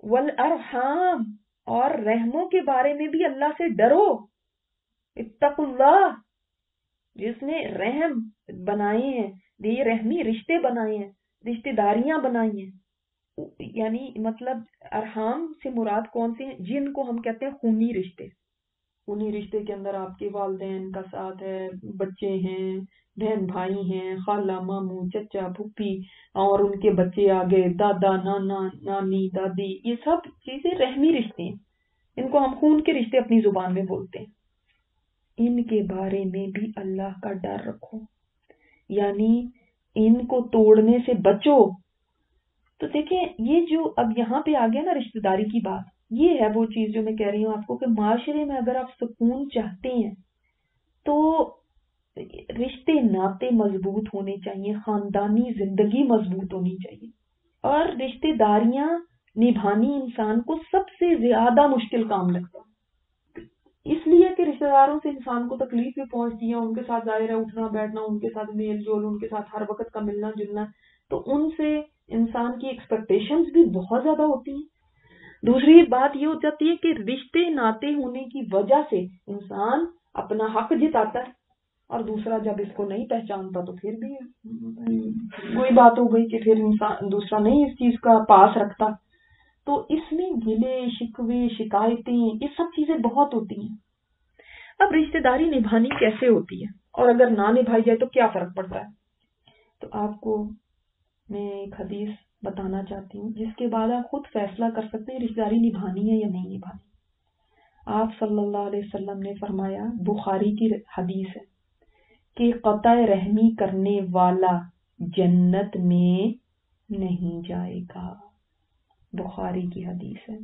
والارحام، اور رحموں کے بارے میں بھی اللہ سے ڈرو. اتقوا اللہ، جس نے رحم بنائے ہیں، یہ رحمی رشتے بنائے ہیں، رشتے داریاں بنائی ہیں. یعنی مطلب ارحام سے مراد کون سے ہیں؟ جن کو ہم کہتے ہیں خونی رشتے. خونی رشتے کے اندر آپ کے والدین کا ساتھ ہے، بچے ہیں، بہن بھائی ہیں، خالہ ماموں چچا پھوپھی، اور ان کے بچے آگے، دادا نانا نانی دادی، یہ سب چیزیں رحمی رشتے ہیں. ان کو ہم خون کے رشتے اپنی زبان میں بولتے ہیں. ان کے بارے میں بھی اللہ کا ڈر رکھو، یعنی ان کو توڑنے سے بچو. تو دیکھیں یہ جو اب یہاں پہ آ گیا نا رشتہ داری کی بات، یہ ہے وہ چیز جو میں کہہ رہی ہوں آپ کو کہ معاشرے میں اگر آپ سکون چاہتے ہیں تو رشتے ناطے مضبوط ہونے چاہیے، خاندانی زندگی مضبوط ہونی چاہیے. اور رشتے داریاں نبھانی انسان کو سب سے زیادہ مشکل کام لگتا ہے، اس لیے کہ رشتہ داروں سے انسان کو تکلیف بھی پہنچتی ہے، ان کے ساتھ ظاہر ہے اٹھنا بیٹھنا، ان کے ساتھ میل جول، ان کے ساتھ ہر وقت کا ملنا جلنا، تو ان سے انسان کی ایکسپیکٹیشنز بھی بہت زیادہ ہوتی ہیں. دوسری بات یہ ہو جاتی ہے کہ رشتے ناطے ہونے کی وجہ سے انسان اپنا حق جتاتا ہے، اور دوسرا جب اس کو نہیں پہچانتا تو پھر بھی کوئی بات ہو گئی کہ پھر انسان دوسرا نہیں اس چیز کا پاس رکھتا. تو اس میں گلے شکوے شکایتیں یہ سب چیزیں بہت ہوتی ہیں. اب رشتہ داری نبھانی کیسے ہوتی ہے، اور اگر نہ نبھائی جائے تو کیا فرق پڑتا ہے؟ تو آپ کو میں ایک حدیث بتانا چاہتی ہوں جس کے بعد آپ خود فیصلہ کر سکتے ہیں رشتہ داری نبھانی ہے یا نہیں نبھانی. آپ صلی اللہ علیہ وسلم نے فرمایا، بخاری کی حدیث ہے، کہ قطع رحمی کرنے والا جنت میں نہیں جائے گا. بخاری کی حدیث ہے،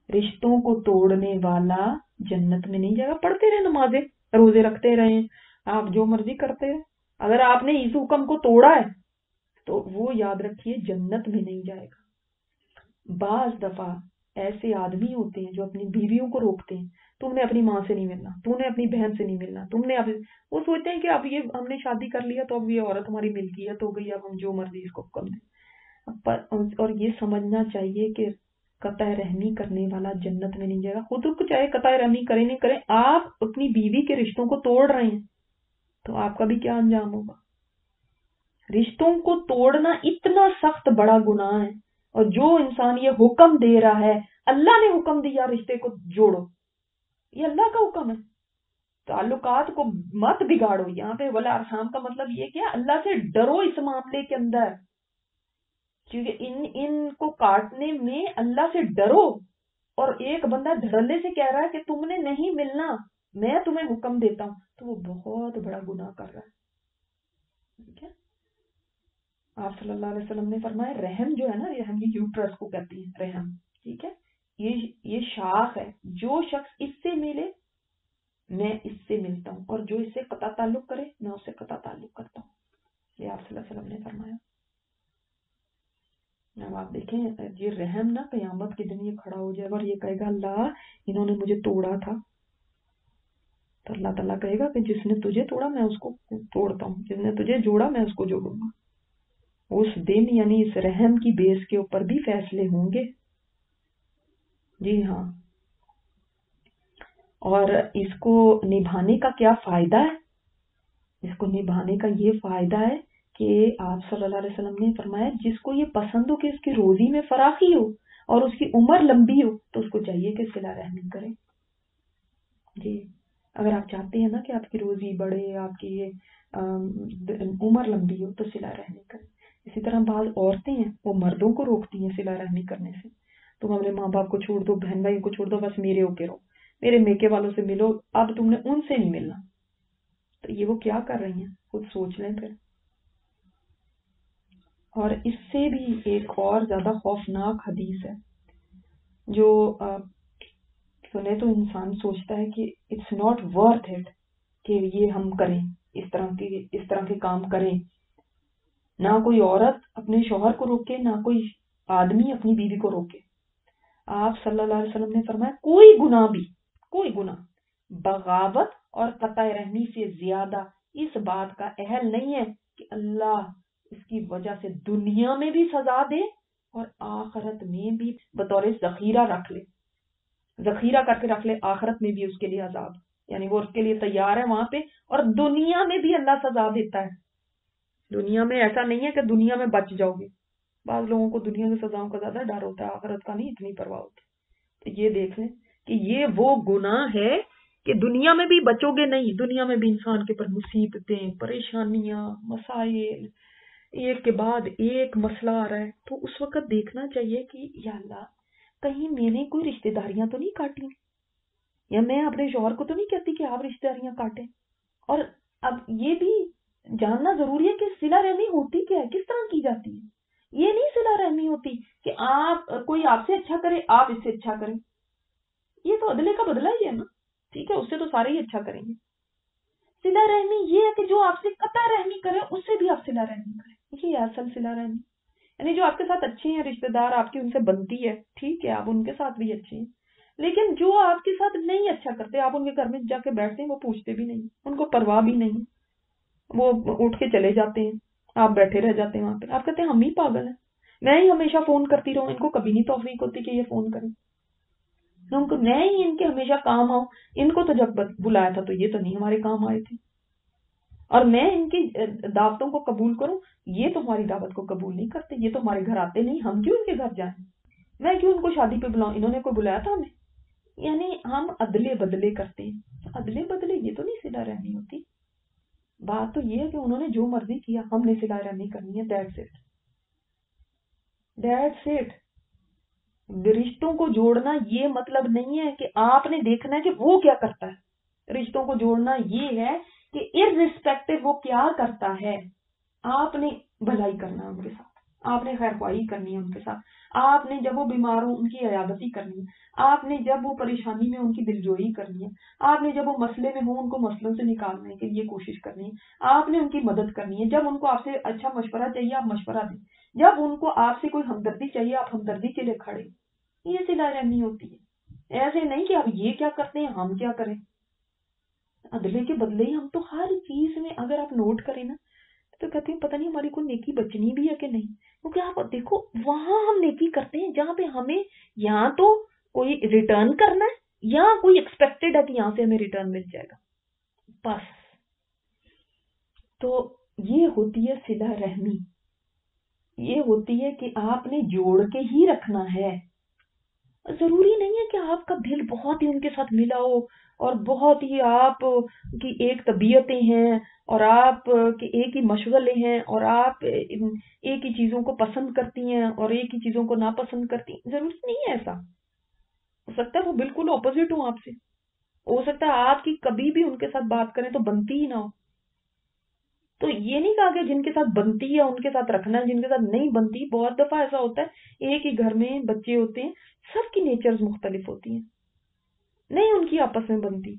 رشتوں کو توڑنے والا جنت میں نہیں جائے گا. پڑھتے رہے نمازیں، روزے رکھتے رہے، آپ جو مرضی کرتے رہے، اگر آپ نے اس حکم کو توڑا ہے تو وہ یاد رکھیے جنت میں نہیں جائے گا. بعض دفعہ ایسے آدمی ہوتے ہیں جو اپنی بیویوں کو روکتے ہیں، تم نے اپنی ماں سے نہیں ملنا، تم نے اپنی بہن سے نہیں ملنا، تم نے وہ سوچتے ہیں کہ اب یہ ہم نے شادی کر لیا تو اب یہ عورت ہماری ملکیت ہو گئی، اب ہم جو مرضی اس کو حکم دیں. اور یہ سمجھنا چاہیے کہ قطع رحمی کرنے والا جنت میں نہیں جائے گا. خود کو چاہے قطع رحمی کریں نہیں کریں، آپ اپنی بیوی کے رشتوں کو توڑ رہے ہیں تو آپ کا بھی کیا انجام ہوگا. رشتوں کو توڑنا اتنا سخت بڑا گناہ ہے، اور جو انسان یہ حکم دے رہا ہے، اللہ نے حکم دیا رشتے کو جوڑو، یہ اللہ کا حکم ہے. تعلقات کو مت بگاڑو. یہاں پہ ولا ارحام کا مطلب یہ کیا، اللہ سے ڈرو اس معاملے کے اندر، کیونکہ ان کو کاٹنے میں اللہ سے ڈرو. اور ایک بندہ دھڑلے سے کہہ رہا ہے کہ تم نے نہیں ملنا، میں تمہیں حکم دیتا ہوں، تو وہ بہت بڑا گناہ کر رہا ہے. ٹھیک ہے، آپ صلی اللہ علیہ وسلم نے فرمایا رحم جو ہے نا، رحم کی یوٹرس کو کہتی ہے رحم، ٹھیک ہے، یہ شاخ ہے، جو شخص اس سے ملے میں اس سے ملتا ہوں، اور جو اس سے قطع تعلق کرے میں اس سے قطع تعلق کرتا ہوں. یہ آپ صلی اللہ علیہ وسلم نے فرمایا. اب آپ دیکھیں یہ رحم نا قیامت کے دن یہ کھڑا ہو جائے گا اور یہ کہے گا اللہ انہوں نے مجھے توڑا تھا، تو اللہ تعالیٰ کہے گا کہ جس نے تجھے توڑا میں اس کو توڑتا ہوں، جس نے تجھے جوڑا میں اس کو جوڑوں گا. اس دن یعنی اس رحم کی بیس کے اوپر بھی فیصلے ہوں گے. جی ہاں. اور اس کو نبھانے کا کیا فائدہ ہے؟ اس کو نبھانے کا یہ فائدہ ہے کہ آپ صلی اللہ علیہ وسلم نے فرمایا جس کو یہ پسند ہو کہ اس کی روزی میں فراخی ہو اور اس کی عمر لمبی ہو تو اس کو چاہیے کہ صلہ رحمی کرے. جی، اگر آپ چاہتے ہیں نا کہ آپ کی روزی بڑھے، آپ کی عمر لمبی ہو تو صلہ رحمی کرے. اسی طرح بعض عورتیں ہیں وہ مردوں کو روکتی ہیں صلہ رحمی کرنے سے. تم اپنے ماں باپ کو چھوڑ دو، بہن بھائی کو چھوڑ دو، بس میرے ہو کے رہو، میرے میکے والوں سے ملو، اب تم نے ان سے نہیں ملنا. تو یہ وہ کیا کر رہی ہیں خود سوچ لیں پھر. اور اس سے بھی ایک اور زیادہ خوفناک حدیث ہے جو سنے تو انسان سوچتا ہے کہ اٹس ناٹ ورتھ اٹ کہ یہ ہم کریں، اس طرح کے کام کریں. نہ کوئی عورت اپنے شوہر کو روکے، نہ کوئی آدمی اپنی بیوی کو روکے. آپ صلی اللہ علیہ وسلم نے فرمایا کوئی گناہ بغاوت اور قطع رحمی سے زیادہ اس بات کا اہل نہیں ہے کہ اللہ اس کی وجہ سے دنیا میں بھی سزا دے اور آخرت میں بھی بطور ذخیرہ رکھ لے، ذخیرہ کر کے رکھ لے، آخرت میں بھی اس کے لیے عذاب، یعنی وہ اس کے لیے تیار ہے وہاں پہ، اور دنیا میں بھی اللہ سزا دیتا ہے۔ دنیا میں ایسا نہیں ہے کہ دنیا میں بچ جاؤ گے، بعض لوگوں کو دنیا کی سزاؤں کا زیادہ ڈر ہوتا ہے، آخرت کا نہیں اتنی پرواہ ہوتی۔ تو یہ دیکھ لیں کہ یہ وہ گناہ ہے کہ دنیا میں بھی بچو گے نہیں، دنیا میں بھی انسان کے پر مصیبتیں، پریشانیاں، مسائل، ایک کے بعد ایک مسئلہ آ رہا ہے، تو اس وقت دیکھنا چاہیے کہ یا اللہ کہیں میں نے کوئی رشتہ داریاں تو نہیں کاٹی، یا میں اپنے شوہر کو تو نہیں کہتی کہ آپ رشتہ داریاں کاٹیں۔ اور اب یہ بھی جاننا ضروری ہے کہ صلہ رحمی ہوتی کیا ہے، کس طرح کی جاتی ہے۔ یہ نہیں صلہ رحمی ہوتی کہ آپ کوئی آپ سے اچھا کرے آپ اس سے اچھا کریں، یہ تو عدلے کا بدلہ ہی ہے نا، ٹھیک ہے، اس سے تو سارے ہی اچھا کریں گے۔ صلہ رحمی یہ ہے کہ جو آپ سے قطع رحمی کرے اس سے بھی آپ صلہ رحمی کریں، یہ اصل صلہ رحمی، یعنی جو آپ کے ساتھ اچھے ہیں، رشتہ دار آپ کی ان سے بنتی ہے، ٹھیک ہے، آپ ان کے ساتھ بھی اچھے ہیں، لیکن جو آپ کے ساتھ نہیں اچھا کرتے، آپ ان کے گھر میں جا کے بیٹھتے ہیں، وہ پوچھتے بھی نہیں، ان کو پرواہ بھی نہیں، وہ اٹھ کے چلے جاتے ہیں، آپ بیٹھے رہ جاتے ہیں وہاں پہ، آپ کہتے ہیں ہم ہی پاگل ہیں، میں ہی ہمیشہ فون کرتی رہوں، ان کو کبھی نہیں توفیق ہوتی کہ یہ فون کریں، ان کو میں ہی ان کے ہمیشہ کام آؤں، ان کو تو جب بلایا تھا تو یہ تو نہیں ہمارے کام آئے تھے، اور میں ان کی دعوتوں کو قبول کروں، یہ تو ہماری دعوت کو قبول نہیں کرتے، یہ تو ہمارے گھر آتے نہیں، ہم کیوں ان کے گھر جائیں، میں کیوں ان کو شادی پہ بلاؤں، انہوں نے کوئی بلایا تھا ہمیں، یعنی ہم عدلے بدلے کرتے ہیں، عدلے بدلے یہ تو نہیں صلہ رحمی ہوتی، بات تو یہ ہے کہ انہوں نے جو مرضی کیا، ہم نے صلہ رحمی کرنی ہے، دیٹس اٹ، دیٹس اٹ۔ رشتوں کو جوڑنا یہ مطلب نہیں ہے کہ آپ نے دیکھنا ہے کہ وہ کیا کرتا ہے، رشتوں کو جوڑنا یہ ہے کہ اررسپیکٹو وہ کیا کرتا ہے، آپ نے بھلائی کرنا ہے ان کے ساتھ، آپ نے خیر خواہی کرنی ہے ان کے ساتھ، آپ نے جب وہ بیمار ہوں ان کی عیادتی کرنی ہے، آپ نے جب وہ پریشانی میں ان کی دلجوئی کرنی ہے، آپ نے جب وہ مسئلے میں ہوں ان کو مسئلوں سے نکالنے کے لیے کوشش کرنی ہے، آپ نے ان کی مدد کرنی ہے، جب ان کو آپ سے اچھا مشورہ چاہیے آپ مشورہ دیں، جب ان کو آپ سے کوئی ہمدردی چاہیے آپ ہمدردی کے لیے کھڑے، یہ صلہ رحمی ہوتی ہے، ایسے نہیں کہ اب یہ کیا کرتے ہیں ہم کیا کریں، عدلے کے بدلے ہی ہم تو ہر چیز میں اگر آپ نوٹ کریں نا تو کہتے ہیں پتہ نہیں ہماری کوئی نیکی بچنی بھی ہے کہ نہیں، کیونکہ آپ دیکھو وہاں ہم نیکی کرتے ہیں جہاں پہ ہمیں یہاں تو کوئی ریٹرن کرنا ہے یا کوئی ایکسپیکٹڈ ہے کہ یہاں سے ہمیں ریٹرن مل جائے گا، بس تو یہ ہوتی ہے صلہ رحمی، یہ ہوتی ہے کہ آپ نے جوڑ کے ہی رکھنا ہے، ضروری نہیں ہے کہ آپ کا دل بہت ہی ان کے ساتھ ملا ہو اور بہت ہی آپ کی ایک طبیعتیں ہیں اور آپ کے ایک ہی مشغلے ہیں اور آپ ایک ہی چیزوں کو پسند کرتی ہیں اور ایک ہی چیزوں کو ناپسند کرتی ہیں، ضروری نہیں ہے ایسا، ہو سکتا ہے وہ بالکل اپوزٹ ہوں آپ سے، ہو سکتا ہے آپ کی کبھی بھی ان کے ساتھ بات کریں تو بنتی ہی نہ ہو، تو یہ نہیں کہا کہ جن کے ساتھ بنتی ہے ان کے ساتھ رکھنا ہے، جن کے ساتھ نہیں بنتی، بہت دفعہ ایسا ہوتا ہے ایک ہی گھر میں بچے ہوتے ہیں سب کی نیچرز مختلف ہوتی ہیں، نہیں ان کی آپس میں بنتی،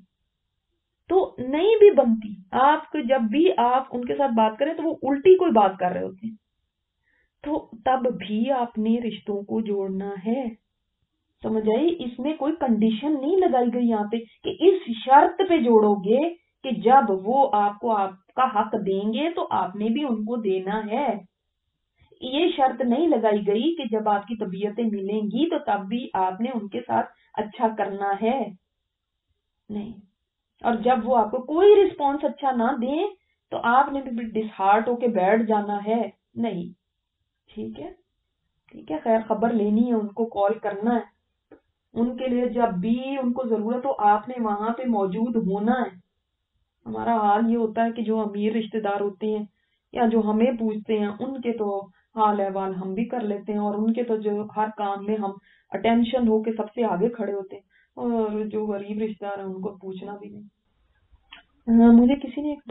تو نہیں بھی بنتی، آپ کو جب بھی آپ ان کے ساتھ بات کریں تو وہ الٹی کوئی بات کر رہے ہوتے ہیں، تو تب بھی آپ نے رشتوں کو جوڑنا ہے، سمجھ آئی، اس میں کوئی کنڈیشن نہیں لگائی گئی یہاں پہ کہ اس شرط پہ جوڑو گے کہ جب وہ آپ کو آپ کا حق دیں گے تو آپ نے بھی ان کو دینا ہے، یہ شرط نہیں لگائی گئی کہ جب آپ کی طبیعتیں ملیں گی تو تب بھی آپ نے ان کے ساتھ اچھا کرنا ہے، نہیں، اور جب وہ آپ کو کوئی رسپانس اچھا نہ دیں تو آپ نے بھی ڈس ہارٹ ہو کے بیٹھ جانا ہے، نہیں، ٹھیک ہے، ٹھیک ہے، خیر خبر لینی ہے ان کو کال کرنا ہے، ان کے لیے جب بھی ان کو ضرورت ہو آپ نے وہاں پہ موجود ہونا ہے، ہمارا حال یہ ہوتا ہے کہ جو امیر رشتہ دار ہوتے ہیں یا جو ہمیں پوچھتے ہیں ان کے تو حال احوال ہم بھی کر لیتے ہیں اور ان کے تو جو ہر کام میں ہم اٹینشن ہو کے سب سے آگے کھڑے ہوتے ہیں، اور جو غریب رشتہ دار ہیں ان کو پوچھنا بھی نہیں۔ مجھے کسی نے ایک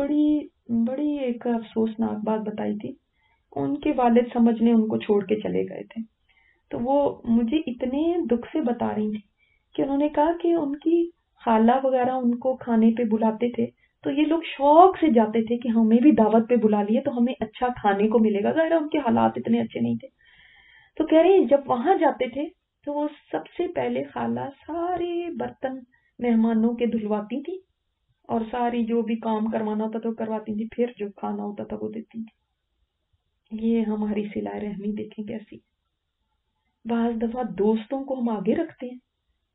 بڑی ایک افسوسناک بات بتائی تھی، ان کے والد سمجھنے ان کو چھوڑ کے چلے گئے تھے، تو وہ مجھے اتنے دکھ سے بتا رہی تھی کہ انہوں نے کہا کہ ان کی خالہ وغیرہ ان کو کھانے پہ بلاتے تھے تو یہ لوگ شوق سے جاتے تھے کہ ہمیں بھی دعوت پہ بلا لیے تو ہمیں اچھا کھانے کو ملے گا، ظاہر ان کے حالات اتنے اچھے نہیں تھے، تو کہہ رہے ہیں جب وہاں جاتے تھے تو وہ سب سے پہلے خالہ سارے برتن مہمانوں کے دھلواتی تھی اور ساری جو بھی کام کروانا ہوتا تھا وہ کرواتی تھی، پھر جو کھانا ہوتا تھا وہ دیتی تھی، یہ ہماری صلہ رحمی دیکھیں کیسی، بعض دفعہ دوستوں کو ہم آگے رکھتے ہیں،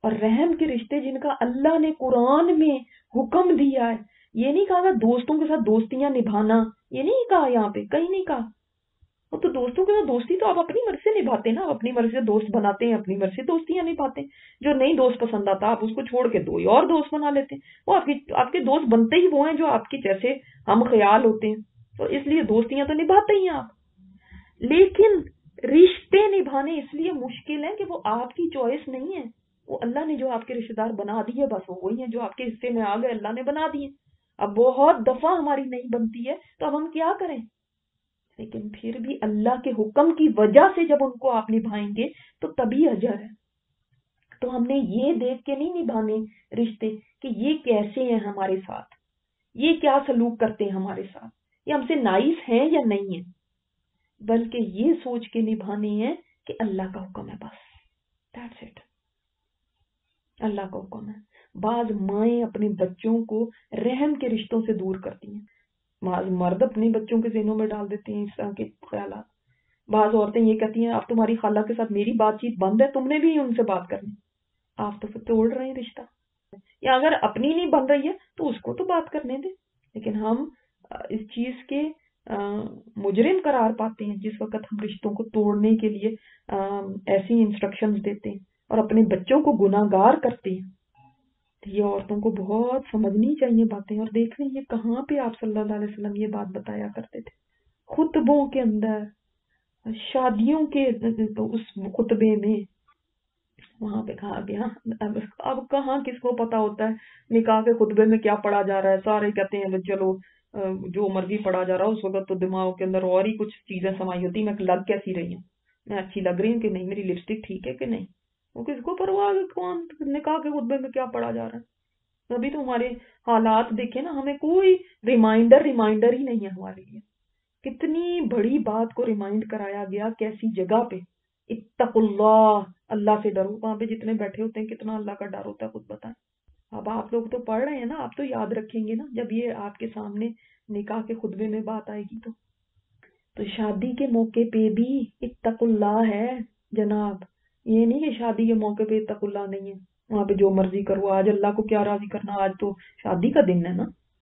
اور رحم کے رشتے جن کا اللہ نے قرآن میں حکم دیا ہے، یہ نہیں کہا دوستوں کے ساتھ دوستیاں نبھانا، یہ نہیں کہا، یہاں پہ کہیں نہیں کہا۔ وہ تو دوستوں کے ساتھ دوستی تو آپ اپنی مرضی سے نبھاتے ہیں نا، آپ اپنی مرضی سے دوست بناتے ہیں، اپنی مرضی سے دوستیاں نبھاتے ہیں۔ جو نہیں دوست پسند آتا آپ اس کو چھوڑ کے دو اور دوست بنا لیتے ہیں، وہ آپ کے دوست بنتے ہی وہ ہیں جو آپ کے جیسے ہم خیال ہوتے ہیں، تو اس لیے دوستیاں تو نبھاتے ہی ہیں آپ۔ لیکن رشتے نبھانے اس لیے مشکل ہے کہ وہ آپ کی چوائس نہیں ہے، وہ اللہ نے جو آپ کے رشتے دار بنا دیے بس وہ وہی ہیں جو آپ کے حصے میں آ گئے، اللہ نے بنا دیے۔ اب بہت دفعہ ہماری نہیں بنتی ہے تو اب ہم کیا کریں؟ لیکن پھر بھی اللہ کے حکم کی وجہ سے جب ان کو آپ نبھائیں گے تو تبھی اجر ہے۔ تو ہم نے یہ دیکھ کے نہیں نبھانے رشتے کہ یہ کیسے ہیں ہمارے ساتھ، یہ کیا سلوک کرتے ہیں ہمارے ساتھ، یہ ہم سے نائس ہیں یا نہیں ہیں، بلکہ یہ سوچ کے نبھانے ہیں کہ اللہ کا حکم ہے، بس دیٹس اٹ، اللہ کا حکم ہے۔ بعض مائیں اپنے بچوں کو رحم کے رشتوں سے دور کرتی ہیں، بعض مرد اپنے بچوں کے ذہنوں میں ڈال دیتے ہیں اس طرح کے خیالات۔ بعض عورتیں یہ کہتی ہیں اب تمہاری خالہ کے ساتھ میری بات چیت بند ہے، تم نے بھی ان سے بات کرنی، آپ تو پھر توڑ رہے ہیں رشتہ۔ یا اگر اپنی نہیں بن رہی ہے تو اس کو تو بات کرنے دیں، لیکن ہم اس چیز کے مجرم قرار پاتے ہیں جس وقت ہم رشتوں کو توڑنے کے لیے ایسی انسٹرکشنز دیتے ہیں اور اپنے بچوں کو گناہگار کرتے ہیں۔ یہ عورتوں کو بہت سمجھنی چاہیے باتیں، اور دیکھ رہے ہیں یہ کہاں پہ آپ صلی اللہ علیہ وسلم یہ بات بتایا کرتے تھے، خطبوں کے اندر، شادیوں کے اس خطبے میں وہاں پہ کہا گیا۔ اب کہاں کس کو پتا ہوتا ہے نکاح کے خطبے میں کیا پڑھا جا رہا ہے، سارے کہتے ہیں چلو جو مرضی پڑھا جا رہا ہے، اس وقت تو دماغ کے اندر اور ہی کچھ چیزیں سمائی ہوتی، میں لگ کیسی رہی ہوں، میں اچھی لگ رہی ہوں کہ نہیں، میری لپسٹک ٹھیک ہے کہ نہیں، وہ کس کو پرواہ ہے کون نکاح کے خطبے میں کیا پڑھا جا رہا ہے۔ ابھی تو ہمارے حالات دیکھیں نا، ہمیں کوئی ریمائنڈر ہی نہیں ہے ہمارے لیے، کتنی بڑی بات کو ریمائنڈ کرایا گیا، کیسی جگہ پہ، اتقوا اللہ، اللہ سے ڈرو، وہاں پہ جتنے بیٹھے ہوتے ہیں کتنا اللہ کا ڈر ہوتا ہے خود بتائیں۔ اب آپ لوگ تو پڑھ رہے ہیں نا، آپ تو یاد رکھیں گے نا جب یہ آپ کے سامنے نکاح کے خطبے میں بات آئے گی تو شادی کے موقع پہ بھی اتقوا اللہ ہے جناب، یہ نہیں کہ شادی کے موقع پہ اتقوا اللہ نہیں ہے، وہاں پہ جو مرضی کرو، آج اللہ کو کیا راضی کرنا، آج تو شادی کا دن ہے نا،